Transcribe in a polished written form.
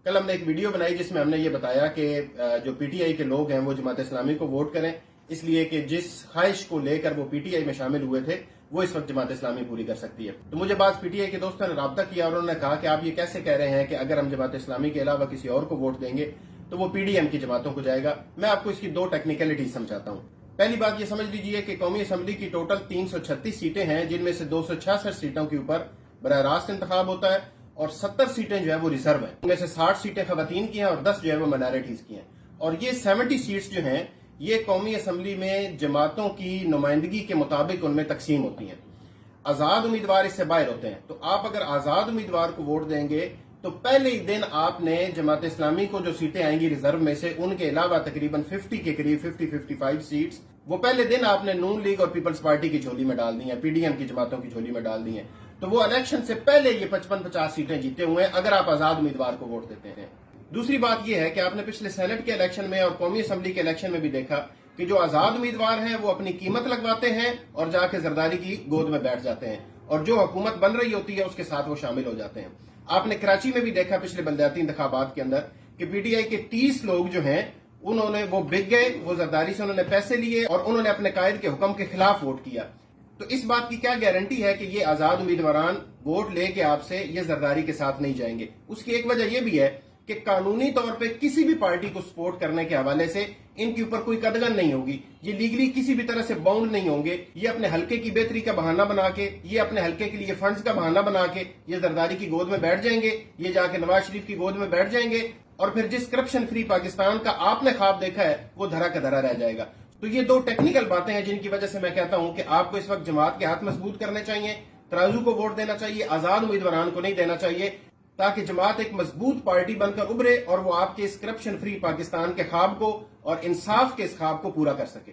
कल हमने एक वीडियो बनाई जिसमें हमने ये बताया कि जो पीटीआई के लोग हैं वो जमात इस्लामी को वोट करें, इसलिए कि जिस ख्वाहिश को लेकर वो पीटीआई में शामिल हुए थे वो इस वक्त जमात इस्लामी पूरी कर सकती है। तो मुझे बाद पीटीआई के दोस्तों ने राब्ता किया और उन्होंने कहा कि आप ये कैसे कह रहे हैं कि अगर हम जमात इस्लामी के अलावा किसी और को वोट देंगे तो वो पीडीएम की जमातों को जाएगा। मैं आपको इसकी दो टेक्निकलिटी समझाता हूँ। पहली बात ये समझ लीजिए कि कौमी असम्बली की टोटल 336 सीटें हैं, जिनमें से 266 सीटों के ऊपर बराह रास्त इंतखाब होता है और 70 सीटें जो है वो रिजर्व हैं। उनमें से 60 सीटें खवातीन की हैं और 10 जो है वो माइनॉरिटीज की हैं। और ये 70 सीट्स जो हैं ये कौमी असम्बली में जमातों की नुमाइंदगी के मुताबिक उनमें तकसीम होती हैं। आजाद उम्मीदवार इससे बाहर होते हैं। तो आप अगर आजाद उम्मीदवार को वोट देंगे तो पहले ही दिन आपने जमात इस्लामी को जो सीटें आएंगी रिजर्व में से, उनके अलावा तकरीबन 50 के करीब 50-55 सीट्स वो पहले दिन आपने नून लीग और पीपल्स पार्टी की झोली में डाल दी हैं, पीडीएम की जमातों की झोली में डाल दी हैं। तो वो इलेक्शन से पहले ये 55-50 सीटें जीते हुए हैं अगर आप आजाद उम्मीदवार को वोट देते हैं। दूसरी बात यह है कि आपने पिछले सेनेट के इलेक्शन में और कौमी असम्बली के इलेक्शन में भी देखा कि जो आजाद उम्मीदवार हैं वो अपनी कीमत लगवाते हैं और जाके जरदारी की गोद में बैठ जाते हैं और जो हुकूमत बन रही होती है उसके साथ वो शामिल हो जाते हैं। आपने कराची में भी देखा पिछले बलदियाती इंतखाबात के अंदर कि पीटीआई के 30 लोग जो हैं उन्होंने वो बिक गए, वो जरदारी से उन्होंने पैसे लिए और उन्होंने अपने कायद के हुक्म के खिलाफ वोट किया। तो इस बात की क्या गारंटी है कि ये आजाद उम्मीदवारान वोट लेके आपसे ये जरदारी के साथ नहीं जाएंगे? उसकी एक वजह यह भी है कि कानूनी तौर पे किसी भी पार्टी को सपोर्ट करने के हवाले से इनके ऊपर कोई कदगन नहीं होगी। ये लीगली किसी भी तरह से बाउंड नहीं होंगे। ये अपने हल्के की बेहतरी का बहाना बना के, ये अपने हल्के के लिए फंड्स का बहाना बना के ये जरदारी की गोद में बैठ जाएंगे, ये जाके नवाज शरीफ की गोद में बैठ जाएंगे और फिर जिस करप्शन फ्री पाकिस्तान का आपने ख्वाब देखा है वो धरा का धरा रह जाएगा। तो ये दो टेक्निकल बातें हैं जिनकी वजह से मैं कहता हूं कि आपको इस वक्त जमात के हाथ मजबूत करने चाहिए, तराजू को वोट देना चाहिए, आजाद उम्मीदवारान को नहीं देना चाहिए, ताकि जमात एक मजबूत पार्टी बनकर उभरे और वो आपके इस करप्शन फ्री पाकिस्तान के ख्वाब को और इंसाफ के इस ख्वाब को पूरा कर सके।